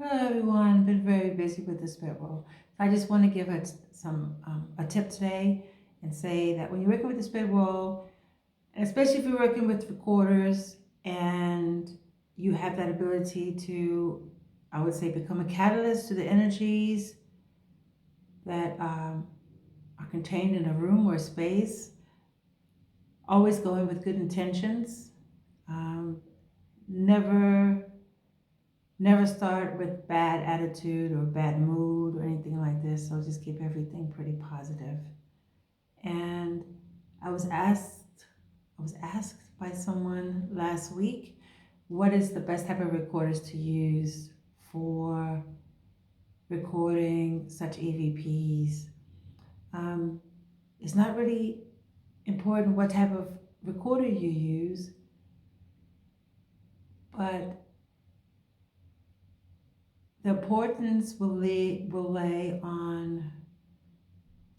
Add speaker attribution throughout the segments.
Speaker 1: Hello everyone, been very busy with the spirit world. So I just want to give a tip today and say that when you're working with the spirit world, and especially if you're working with recorders and you have that ability to, I would say, become a catalyst to the energies that are contained in a room or a space, always go in with good intentions. Never start with bad attitude or bad mood or anything like this. So just keep everything pretty positive. And I was asked by someone last week, what is the best type of recorders to use for recording such EVPs? It's not really important what type of recorder you use, but the importance will lay on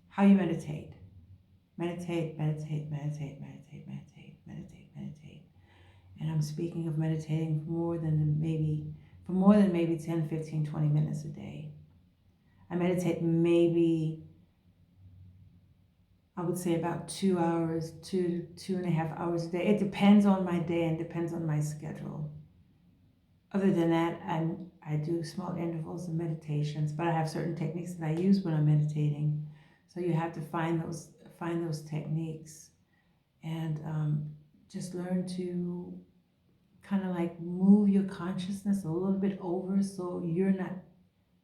Speaker 1: how you meditate. Meditate. And I'm speaking of meditating for more than maybe 10, 15, 20 minutes a day. I meditate maybe, I would say about 2 hours, 2.5 hours a day. It depends on my day and depends on my schedule. Other than that, I do small intervals of meditations, but I have certain techniques that I use when I'm meditating. So you have to find those techniques and just learn to kind of like move your consciousness a little bit over so you're not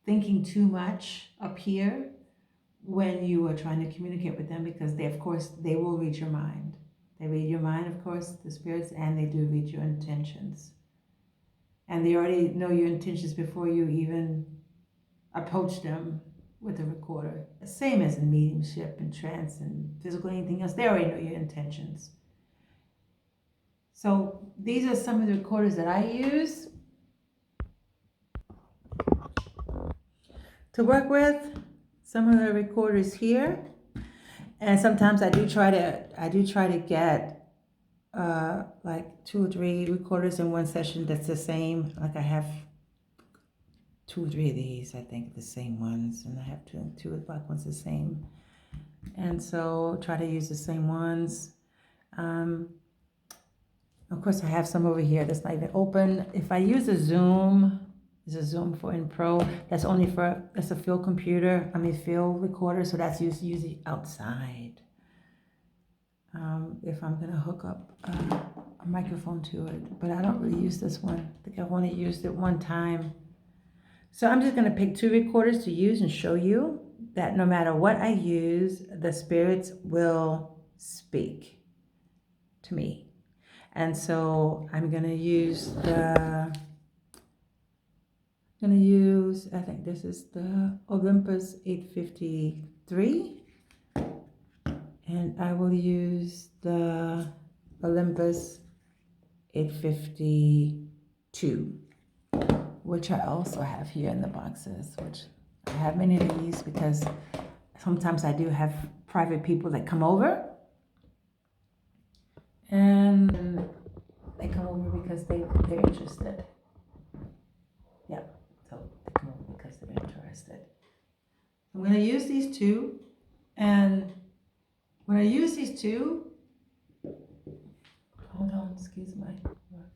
Speaker 1: thinking too much up here when you are trying to communicate with them, because they will read your mind. They read your mind, of course, the spirits, and they do read your intentions. And they already know your intentions before you even approach them with the recorder. The same as in mediumship and trance and physical anything else. They already know your intentions. So these are some of the recorders that I use to work with. Some of the recorders here. And sometimes I do try to get like 2 or 3 recorders in one session that's the same. Like I have 2 or 3 of these, I think, the same ones, and I have two of the black ones the same. And so try to use the same ones. Of course, I have some over here that's not even open. If I use a Zoom, there's a Zoom 4N Pro. That's a field computer. Field recorder. So that's usually outside. If I'm gonna hook up a microphone to it, but I don't really use this one. I think I've only used it one time. So I'm just gonna pick 2 recorders to use and show you that no matter what I use, the spirits will speak to me. And so I'm gonna use I think this is the Olympus 853. And I will use the Olympus 852, which I also have here in the boxes, which I have many of these because sometimes I do have private people that come over. And they come over because they're interested. Yeah, so they come over because they're interested. I'm going to use these 2, and when I use these 2, hold on, excuse my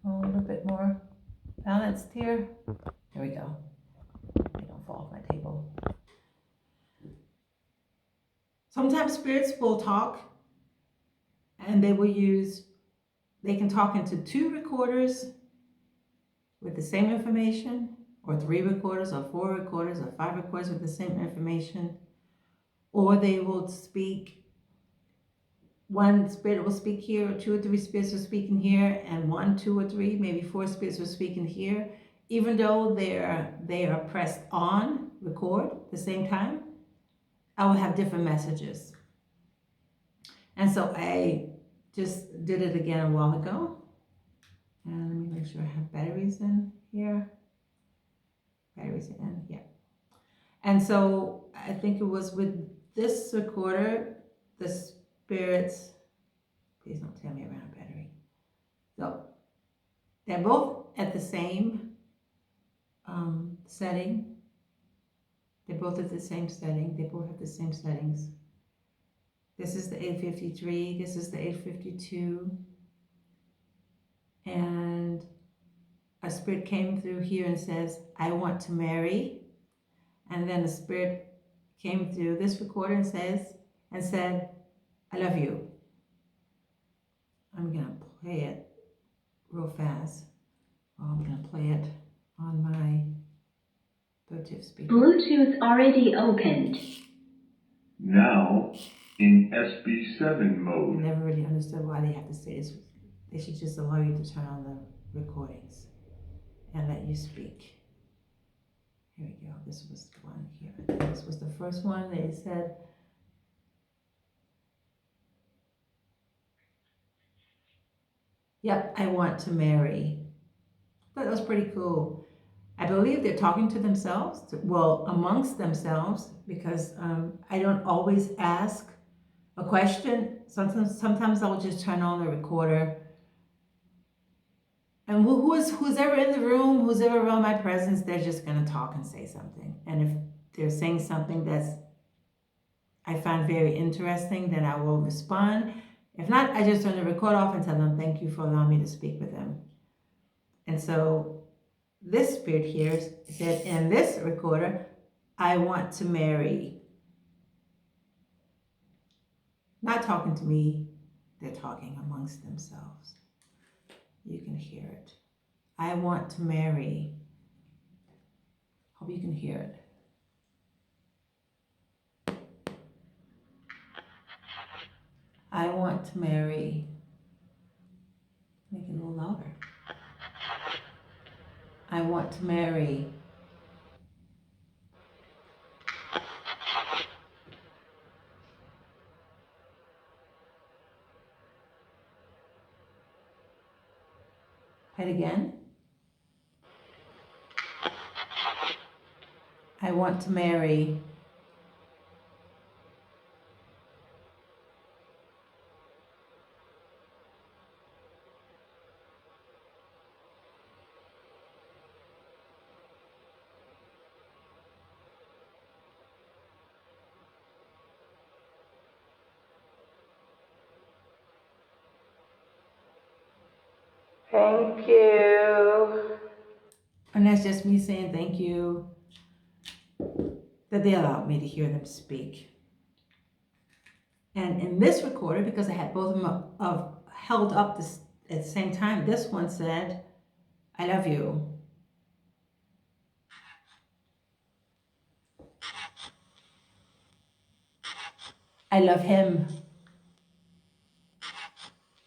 Speaker 1: phone, a little bit more balanced here. There we go. They don't fall off my table. Sometimes spirits will talk, and they can talk into 2 recorders with the same information, or 3 recorders, or 4 recorders, or 5 recorders with the same information, or they will speak. One spirit will speak here, or 2 or 3 spirits are speaking here, and 1, 2, or 3, maybe 4 spirits are speaking here. Even though they are pressed on record at the same time, I will have different messages. And so I just did it again a while ago. And let me make sure I have batteries in here. Batteries in, yeah. And so I think it was with this recorder, the spirits, please don't tell me around battery. So they're both at the same setting. They're both at the same setting. They both have the same settings. This is the 853. This is the 852. And a spirit came through here and says, I want to marry. And then a spirit came through this recorder and said, I love you. I'm gonna play it real fast. I'm gonna play it on my Bluetooth speaker.
Speaker 2: Bluetooth already opened.
Speaker 3: Now in SB7 mode.
Speaker 1: I never really understood why they have to say this. They should just allow you to turn on the recordings and let you speak. Here we go. This was the one here. This was the first one. They said, yep, I want to marry. That was pretty cool. I believe they're talking to themselves, well, amongst themselves, because I don't always ask a question. Sometimes I'll just turn on the recorder. And who's ever in the room, who's ever around my presence, they're just going to talk and say something. And if they're saying something I find very interesting, then I will respond. If not, I just turn the record off and tell them, thank you for allowing me to speak with them. And so this spirit here said, in this recorder, I want to marry. Not talking to me, they're talking amongst themselves. You can hear it. I want to marry. Hope you can hear it. I want to marry. Make it a little louder. I want to marry. Play it again. I want to marry. Thank you. And that's just me saying thank you that they allowed me to hear them speak. And in this recorder, because I had both of them held up at the same time, this one said, I love you. I love him.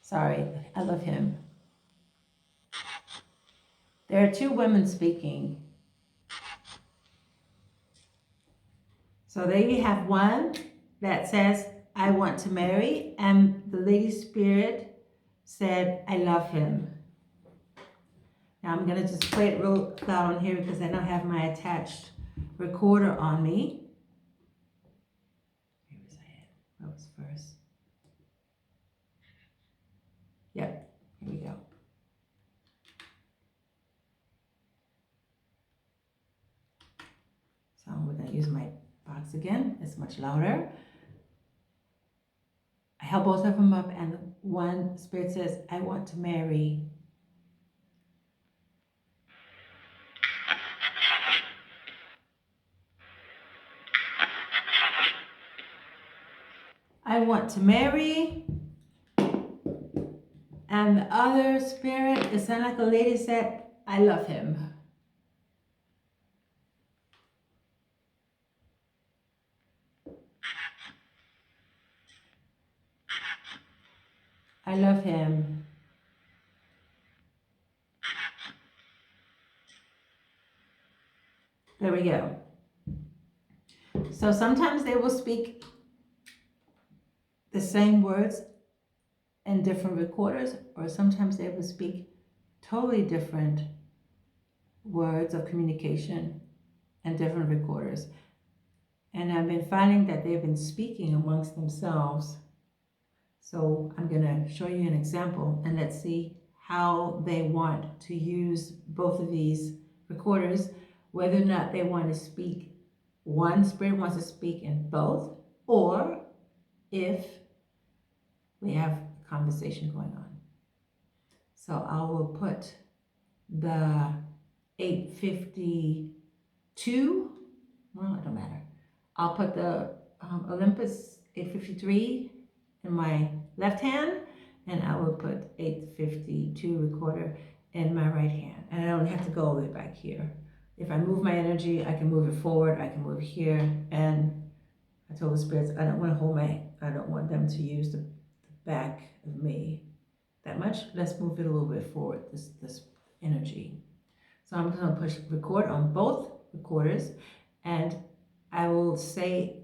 Speaker 1: Sorry, I love him. There are two women speaking. So there you have one that says, I want to marry, and the lady spirit said, I love him. Now I'm going to just play it real loud on here because I don't have my attached recorder on me. Where was I at? What was first? Yep, here we go. So we're going to use my box again. It's much louder. I held both of them up, and one spirit says, I want to marry. I want to marry. And the other spirit, it sounded like a lady said, I love him. I love him. There we go. So sometimes they will speak the same words in different recorders, or sometimes they will speak totally different words of communication in different recorders. And I've been finding that they've been speaking amongst themselves. So I'm going to show you an example, and let's see how they want to use both of these recorders whether or not they want to speak, one spirit wants to speak in both, or if we have a conversation going on. So I will put the 852, well, it don't matter. I'll put the Olympus 853 in my left hand, and I will put 852 recorder in my right hand. And I don't have to go all the way back here. If I move my energy, I can move it forward, I can move here, and I told the spirits, I don't want them to use the back of me that much. Let's move it a little bit forward, this energy. So I'm going to push record on both recorders, and I will say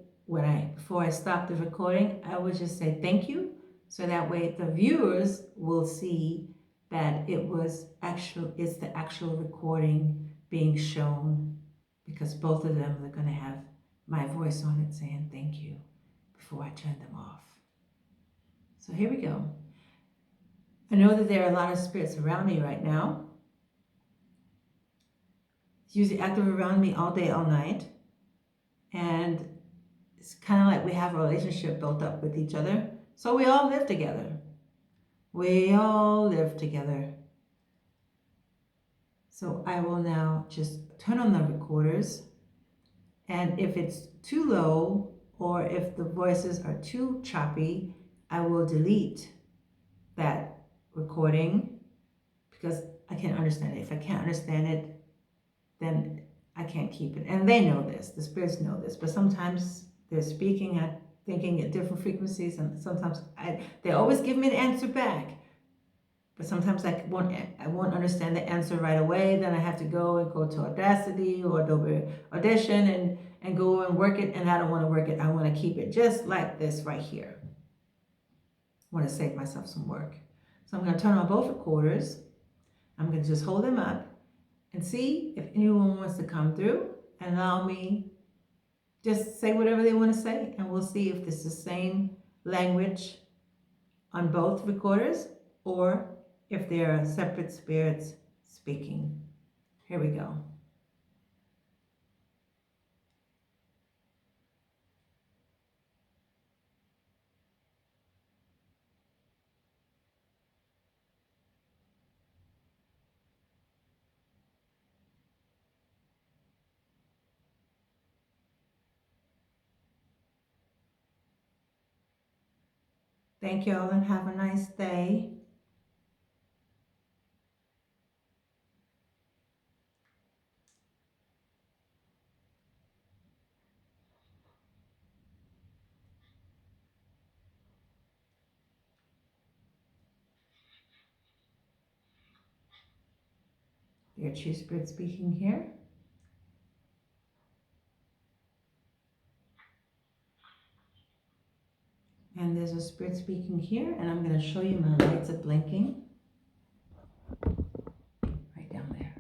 Speaker 1: before I stop the recording, I will just say thank you, so that way the viewers will see that it's the actual recording being shown, because both of them are going to have my voice on it saying thank you before I turn them off. So here we go. I know that there are a lot of spirits around me right now. It's usually active around me all day, all night. And it's kind of like we have a relationship built up with each other. So we all live together. We all live together. So I will now just turn on the recorders. And if it's too low, or if the voices are too choppy, I will delete that recording, because I can't understand it. If I can't understand it, then I can't keep it. And they know this, the spirits know this, but sometimes they're speaking at thinking at different frequencies, and sometimes they always give me the answer back. But sometimes I won't understand the answer right away. Then I have to go to Audacity or Adobe Audition and go and work it, and I don't want to work it. I want to keep it just like this right here. I want to save myself some work. So I'm going to turn on both recorders. I'm going to just hold them up and see if anyone wants to come through and allow me just say whatever they want to say, and we'll see if it's the same language on both recorders or if they are separate spirits speaking. Here we go. Thank you all and have a nice day. There are two spirits speaking here. And there's a spirit speaking here, and I'm going to show you my lights are blinking. Right down there.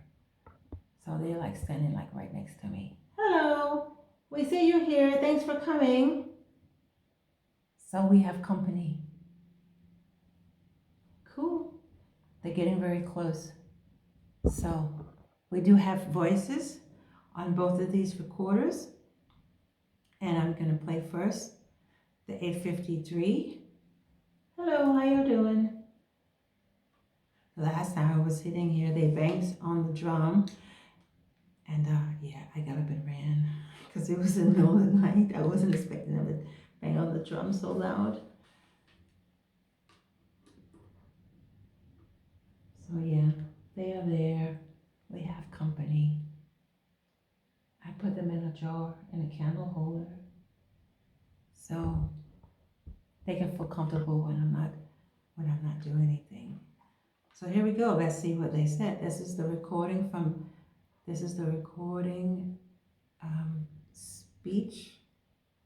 Speaker 1: So they're like standing like right next to me. Hello, we see you here. Thanks for coming. So we have company. Cool. They're getting very close. So we do have voices on both of these recorders. And I'm going to play first the 853. Hello, how you doing? The last time I was sitting here, they banged on the drum. And yeah, I got up and ran because it was in the middle of the night. I wasn't expecting them to bang on the drum so loud. So yeah, they are there. We have company. I put them in a jar, in a candle holder, so they can feel comfortable when I'm not doing anything. So here we go. Let's see what they said. This is the recording speech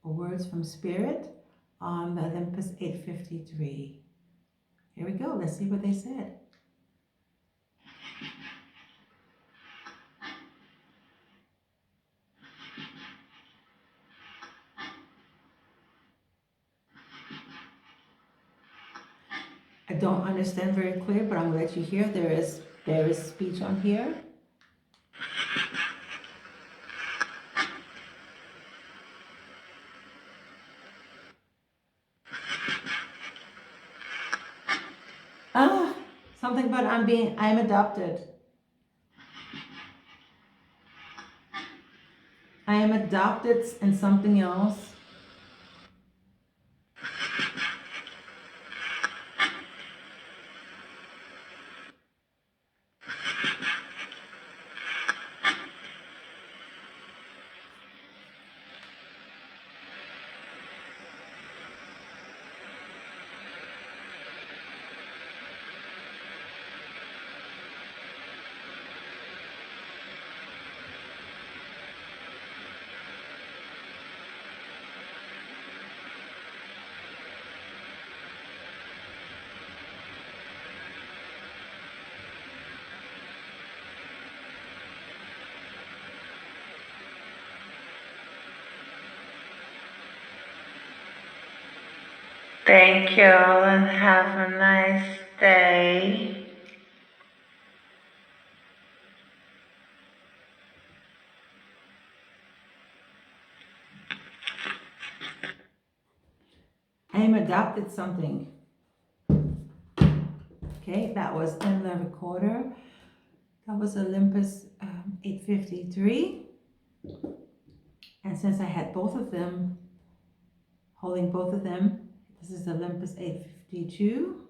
Speaker 1: or words from spirit on the Olympus 853. Here we go. Let's see what they said. I don't understand very clear, but I'm going to let you hear. There is speech on here. something about I'm adopted. I am adopted and something else. Thank you and have a nice day. I am adopted something. Okay, that was in the recorder. That was Olympus 853. And since I had both of them, holding both of them, this is Olympus 852.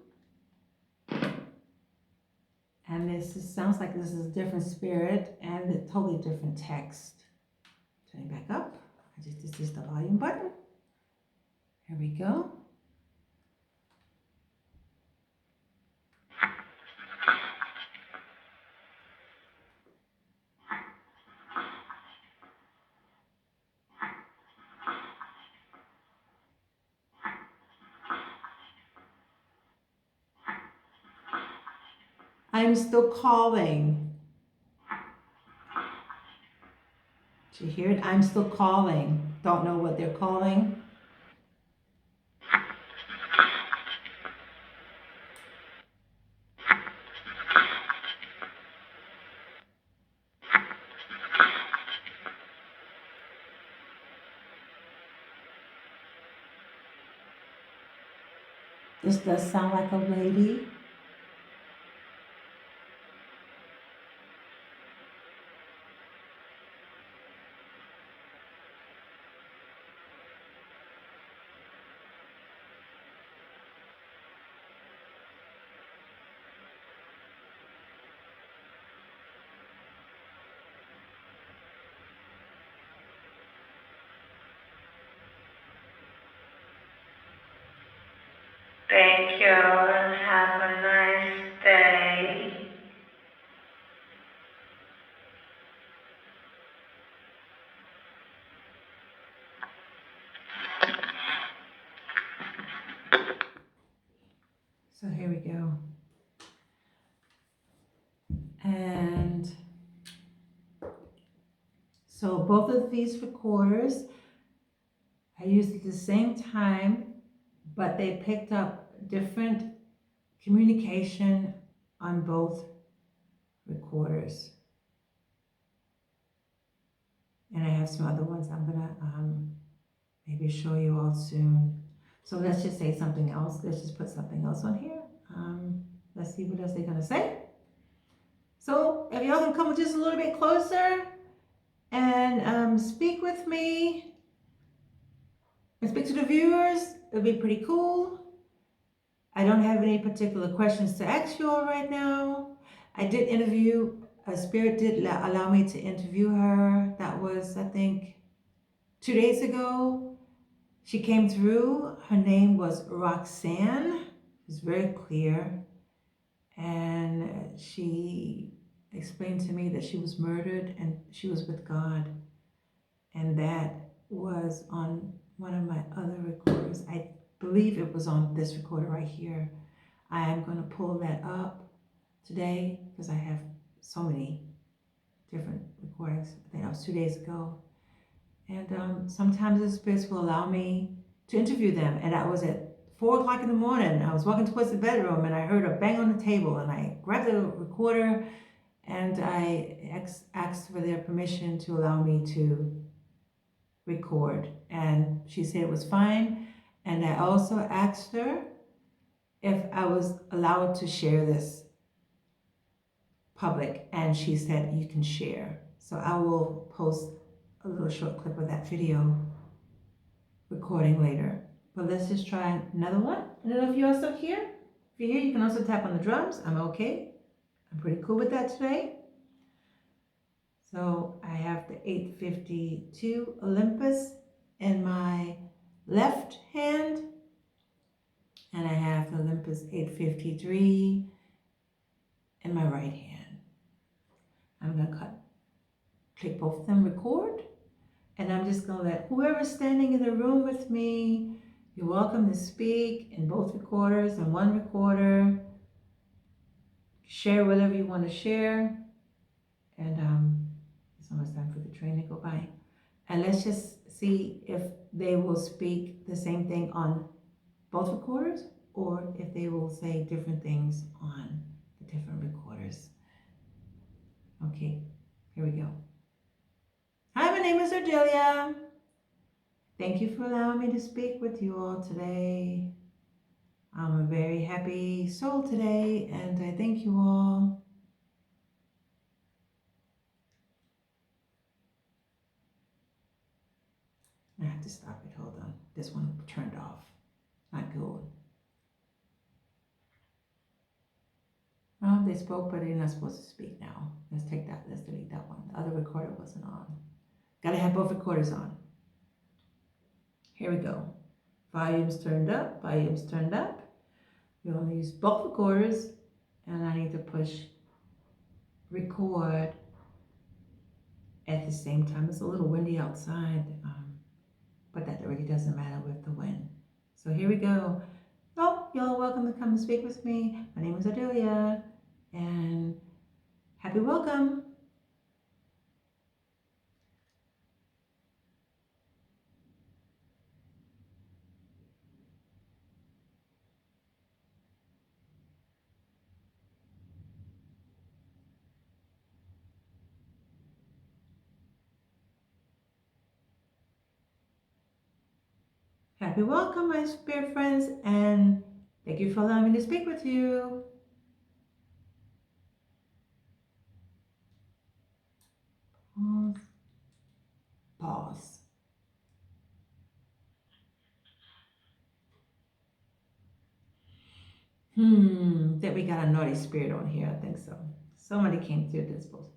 Speaker 1: And sounds like this is a different spirit and a totally different text. Turning back up. This is the volume button. Here we go. I'm still calling. Did you hear it? I'm still calling. Don't know what they're calling. This does sound like a lady. Thank you and have a nice day. So here we go. And so both of these recorders, I used at the same time, but they picked up different communication on both recorders. And I have some other ones I'm gonna maybe show you all soon. So let's just say something else. Let's just put something else on here. Let's see what else they're gonna say. So if y'all can come just a little bit closer and speak with me and speak to the viewers, it'll be pretty cool. I don't have any particular questions to ask you all right now. I did interview, a spirit did allow me to interview her. That was, I think, 2 days ago. She came through. Her name was Roxanne. It was very clear. And she explained to me that she was murdered and she was with God. And that was on one of my other recorders. I believe it was on this recorder right here. I am going to pull that up today because I have so many different recordings. I think that was 2 days ago. And sometimes the spirits will allow me to interview them. And that was at 4 o'clock in the morning. I was walking towards the bedroom and I heard a bang on the table and I grabbed the recorder and I asked for their permission to allow me to record. And she said it was fine. And I also asked her if I was allowed to share this public, and she said you can share. So I will post a little short clip of that video recording later. But let's just try another one. I don't know if you're also here. If you're here, you can also tap on the drums. I'm okay. I'm pretty cool with that today. So I have the 852 Olympus in my left hand, and I have the Olympus 853 in my right hand. I'm going to click both of them, record, and I'm just going to let whoever's standing in the room with me, you're welcome to speak in both recorders and one recorder. Share whatever you want to share, and it's almost time for the train to go by. And let's just see if they will speak the same thing on both recorders, or if they will say different things on the different recorders. Okay, here we go. Hi, my name is Ardelia. Thank you for allowing me to speak with you all today. I'm a very happy soul today, and I thank you all. I have to stop it. Hold on. This one turned off. Not good. Oh, they spoke, but they're not supposed to speak now. Let's take that. Let's delete that one. The other recorder wasn't on. Gotta have both recorders on. Here we go. Volumes turned up. Volumes turned up. We only use both recorders, and I need to push record at the same time. It's a little windy outside, but that really doesn't matter with the wind. So here we go. Oh, y'all welcome to come and speak with me. My name is Ardelia, and happy welcome. Happy welcome, my spirit friends, and thank you for allowing me to speak with you. Pause. Pause. That we got a naughty spirit on here. I think so. Somebody came through this post.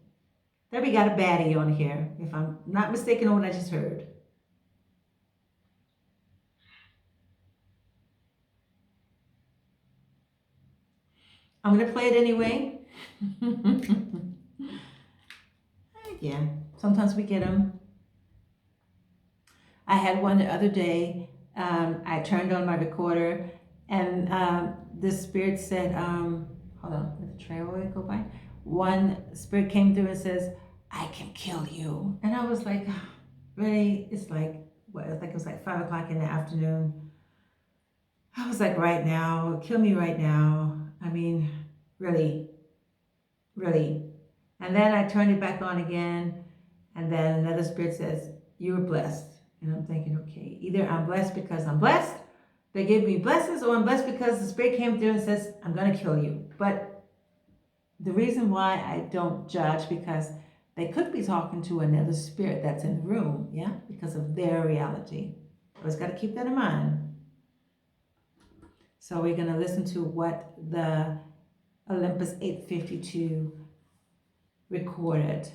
Speaker 1: That we got a baddie on here, if I'm not mistaken on what I just heard. I'm going to play it anyway. Yeah, sometimes we get them. I had one the other day. I turned on my recorder, and the spirit said, hold on, let the trail go by. One spirit came through and says, I can kill you. And I was like, really? It's like, what? It was like 5 o'clock in the afternoon. I was like, right now, kill me right now. I mean, really, really. And then I turned it back on again, and then another spirit says, you were blessed. And I'm thinking, okay, either I'm blessed because I'm blessed, they gave me blessings, or I'm blessed because the spirit came through and says, I'm going to kill you. But the reason why I don't judge, because they could be talking to another spirit that's in the room, yeah, because of their reality. Always got to keep that in mind. So we're going to listen to what the Olympus 852 recorded.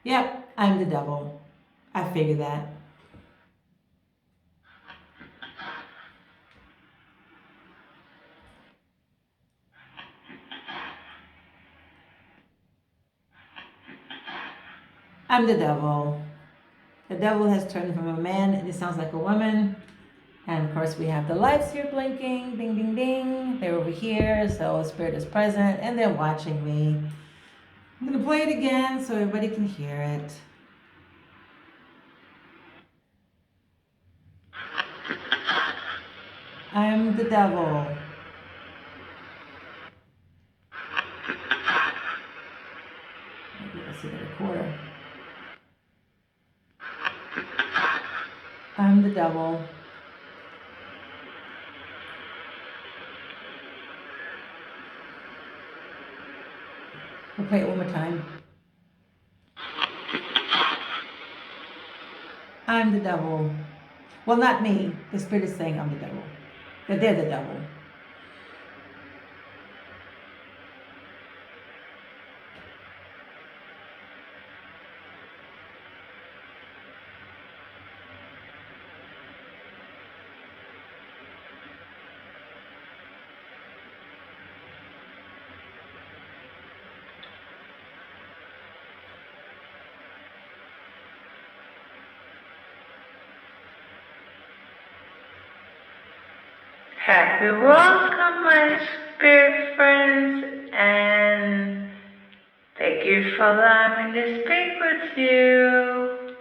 Speaker 1: Yep, I'm the devil. I figured that. I'm the devil. The devil has turned from a man, and it sounds like a woman. And of course, we have the lights here blinking, ding, ding, ding. They're over here, so spirit is present, and they're watching me. I'm gonna play it again so everybody can hear it. I'm the devil. Maybe let's see the recorder. I'm the devil. We'll play it one more time. I'm the devil. Well, not me. The spirit is saying I'm the devil. That they're the devil.
Speaker 4: Happy welcome, my spirit friends, and thank you for allowing me to speak with you.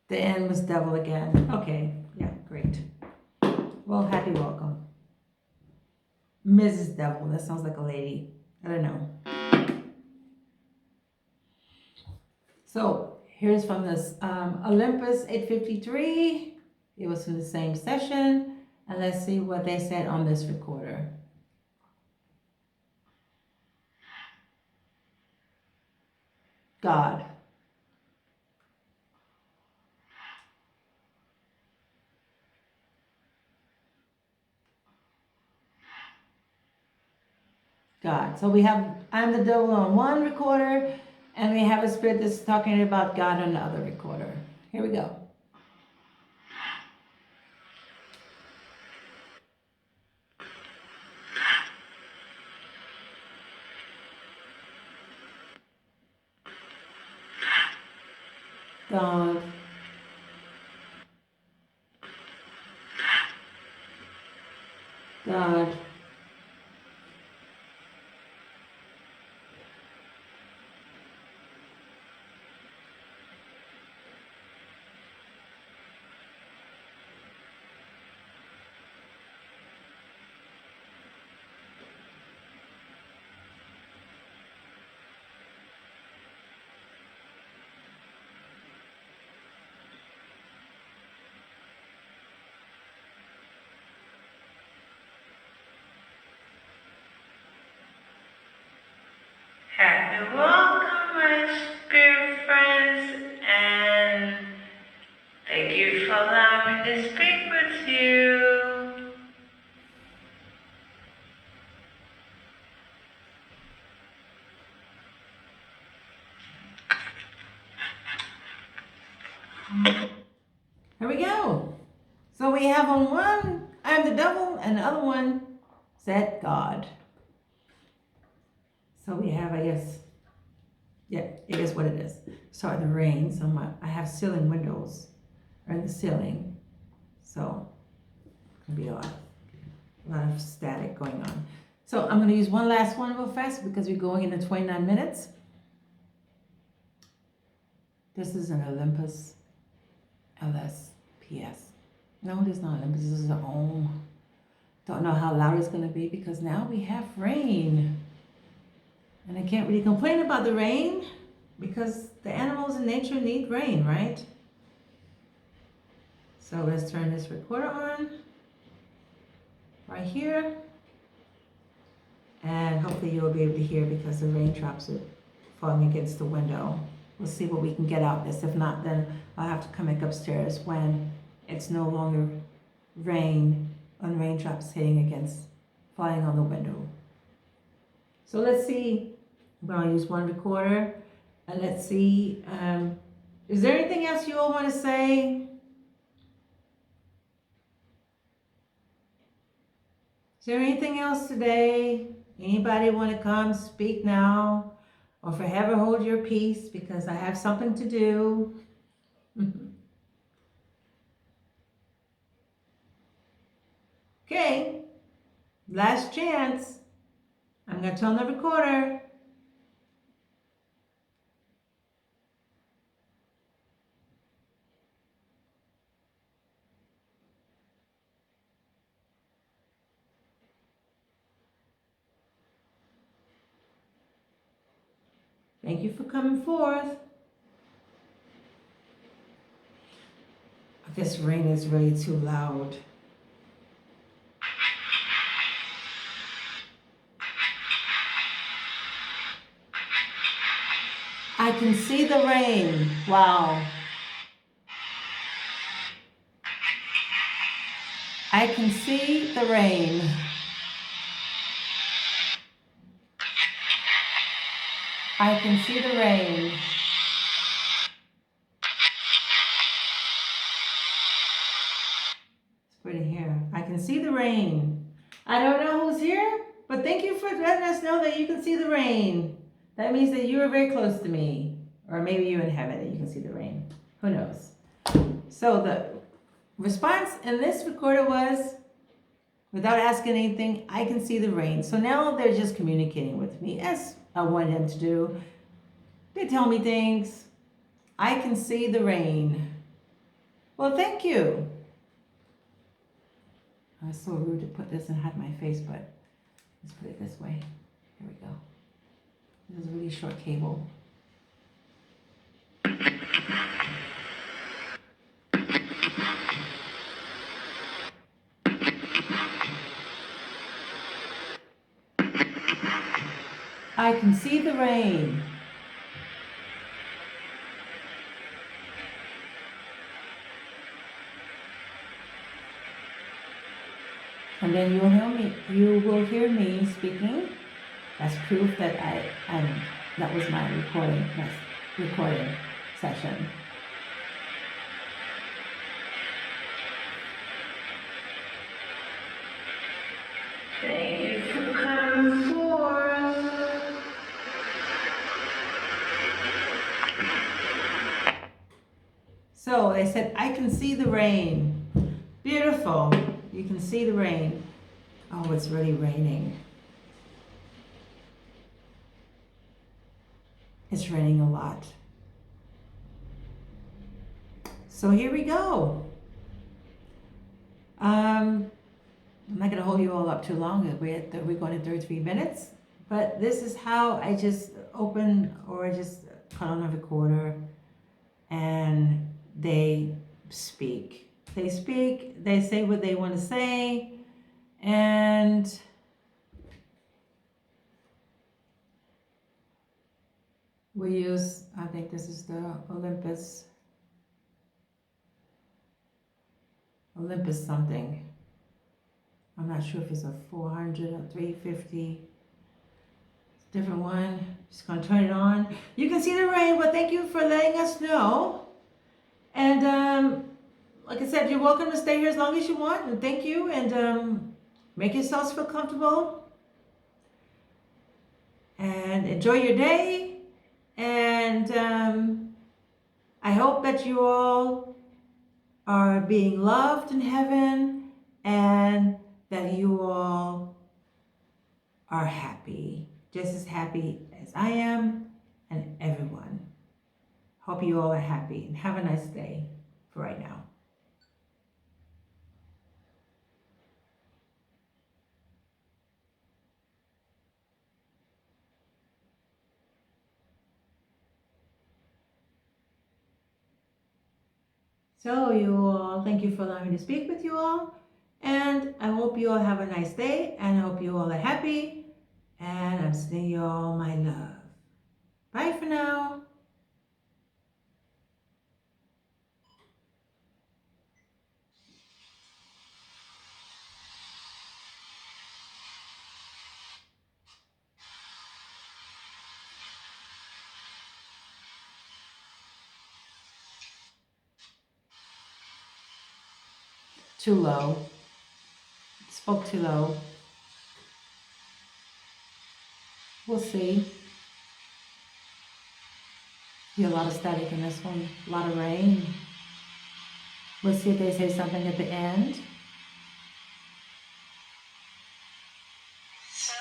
Speaker 1: The end was devil again. Okay, yeah, great. Well, happy welcome. Mrs. Devil, that sounds like a lady. I don't know. So here's from this Olympus 853. It was from the same session. And let's see what they said on this recorder. God. God. So we have I'm the devil on one recorder, and we have a spirit that's talking about God on the other recorder. Here we go. God. God.
Speaker 4: Happy welcome, my spirit friends, and thank you for allowing me to speak with you.
Speaker 1: Here we go. So we have on one, I'm the devil, and the other one said God. So we have, I guess, yeah, it is what it is. Starting to rain, so I have ceiling windows, or in the ceiling. So it's gonna be a lot of static going on. So I'm gonna use one last one real fast because we're going into 29 minutes. This is an Olympus LSPS. No, it is not Olympus, this is our own. Don't know how loud it's gonna be because now we have rain. And I can't really complain about the rain because the animals in nature need rain, right? So let's turn this recorder on right here. And hopefully you'll be able to hear because the raindrops are falling against the window. We'll see what we can get out of this. If not, then I'll have to come back upstairs when it's no longer rain and raindrops falling on the window. So let's see. I'm going to use one recorder. And let's see. Is there anything else you all want to say? Is there anything else today? Anybody want to come speak now? Or forever hold your peace because I have something to do. Okay, last chance. I'm going to turn the recorder. Thank you for coming forth. This rain is really too loud. I can see the rain. Wow. I can see the rain. I can see the rain. It's pretty here. I can see the rain. I don't know who's here, but thank you for letting us know that you can see the rain. That means that you are very close to me. Or maybe you're in heaven and you can see the rain. Who knows? So the response in this recorder was, without asking anything, I can see the rain. So now they're just communicating with me as I want them to do. They tell me things. I can see the rain. Well, thank you. I was so rude to put this and hide my face, but let's put it this way. Here we go. This is a really short cable. I can see the rain. And then you will hear me speaking. That's proof that that was my recording session.
Speaker 4: Thank you for coming forth.
Speaker 1: So they said, I can see the rain. Beautiful. You can see the rain. Oh, it's really raining. It's raining a lot. So here we go. I'm not going to hold you all up too long. We're going to 33 minutes. But this is how I just open or just cut on a recorder and they speak. They speak, they say what they want to say, and we use, I think this is the Olympus something. I'm not sure if it's a 400 or 350. It's a different one. Just gonna turn it on. You can see the rain, but thank you for letting us know. And like I said, you're welcome to stay here as long as you want, and thank you, and make yourselves feel comfortable. And enjoy your day, and I hope that you all are being loved in heaven, and that you all are happy, just as happy as I am, and everyone. Hope you all are happy, and have a nice day for right now. So you all, thank you for allowing me to speak with you all. And I hope you all have a nice day, and I hope you all are happy. And I'm sending you all my love. Bye for now. Too low. Spoke too low. We'll see. Hear a lot of static in this one. A lot of rain. We'll see if they say something at the end.
Speaker 4: So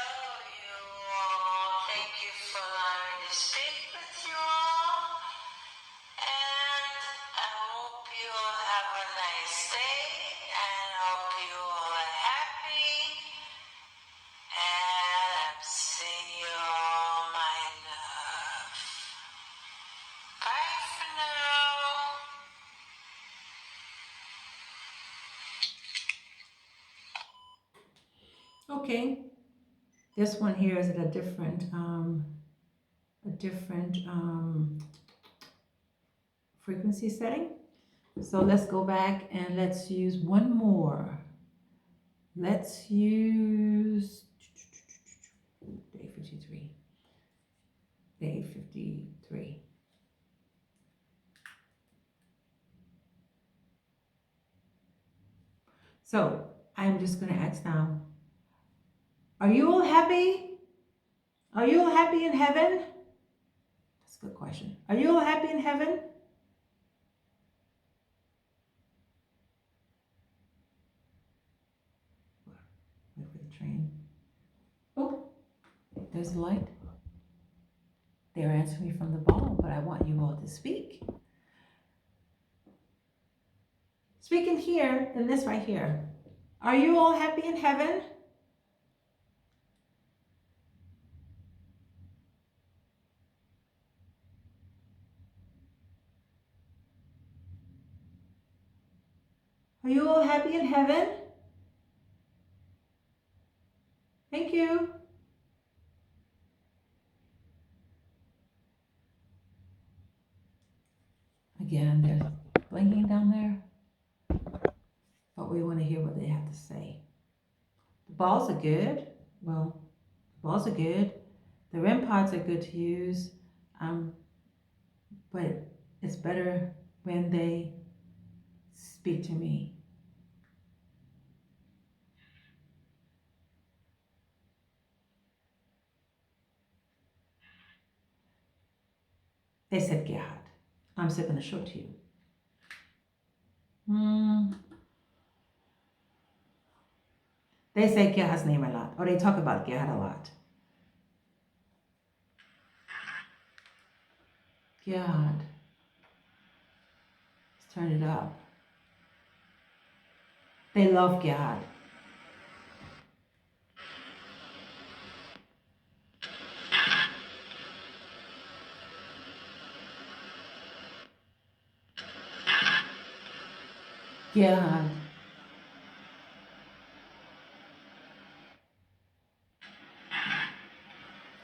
Speaker 4: you all, thank you for allowing me to speak with you all. And I hope you all have a nice day. And I hope you all are happy. And I'm sending you all my love. Bye for now.
Speaker 1: Okay. This one here is at a different frequency setting. So let's go back and let's use one more. Let's use day 53. Day 53. So I'm just going to ask now, are you all happy? Are you all happy in heaven? That's a good question. Are you all happy in heaven? Wait for the train. Oh, there's a light. They're answering me from the ball, but I want you all to speak. Speaking here, in this right here. Are you all happy in heaven? Are you all happy in heaven? Thank you. Again, they're blinking down there, but we want to hear what they have to say. The balls are good. Well, the balls are good. The REM pods are good to use, but it's better when they speak to me. They said Gerhard. I'm still going to show it to you. They say Gerhard's name a lot, or they talk about Gerhard a lot. Gerhard. Let's turn it up. They love Gerhard. Gerhard.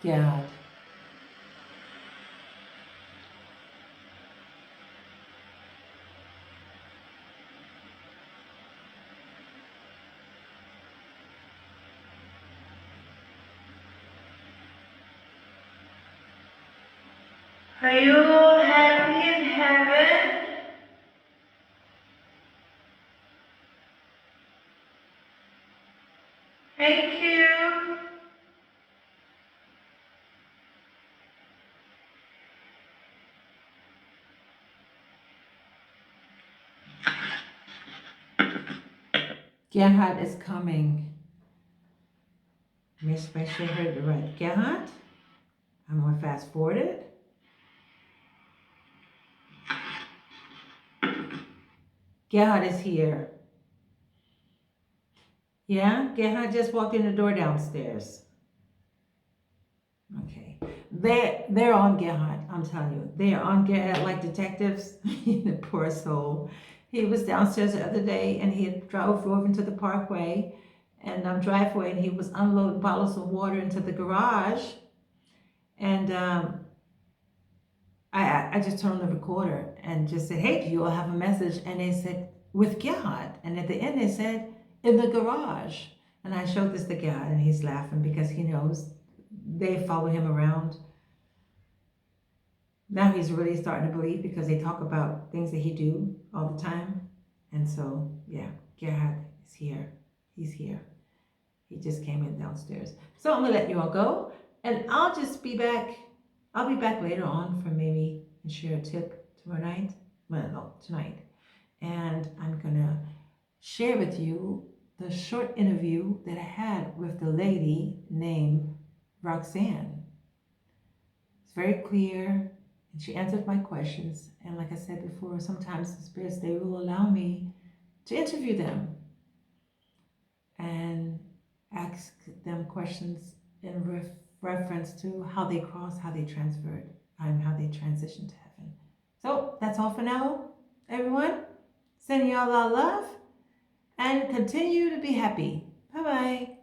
Speaker 1: Gerhard. Are you all happy in heaven? Thank you. Gerhard is coming. Make sure I heard it right. Gerhard? I'm going to fast forward it. Gerhard is here. Yeah, Gerhard just walked in the door downstairs. Okay. They're on Gerhard, I'm telling you. They are on Gerhard like detectives. The poor soul. He was downstairs the other day and he had drove into the parkway and driveway, and he was unloading bottles of water into the garage. And I just turned on the recorder and just said, hey, do you all have a message? And they said, with Gerhard. And at the end they said, in the garage. And I showed this to Gerhard and he's laughing because he knows they follow him around. Now he's really starting to believe because they talk about things that he do all the time. And so, yeah, Gerhard is here. He's here. He just came in downstairs. So I'm going to let you all go. And I'll just be back. I'll be back later on for maybe and share a tip tomorrow night. Well, no, tonight. And I'm going to share with you the short interview that I had with the lady named Roxanne. It's very clear. And she answered my questions. And like I said before, sometimes the spirits, they will allow me to interview them and ask them questions in reference to how they crossed, how they transferred, and how they transitioned to heaven. So that's all for now, everyone. Sending y'all our love and continue to be happy. Bye-bye.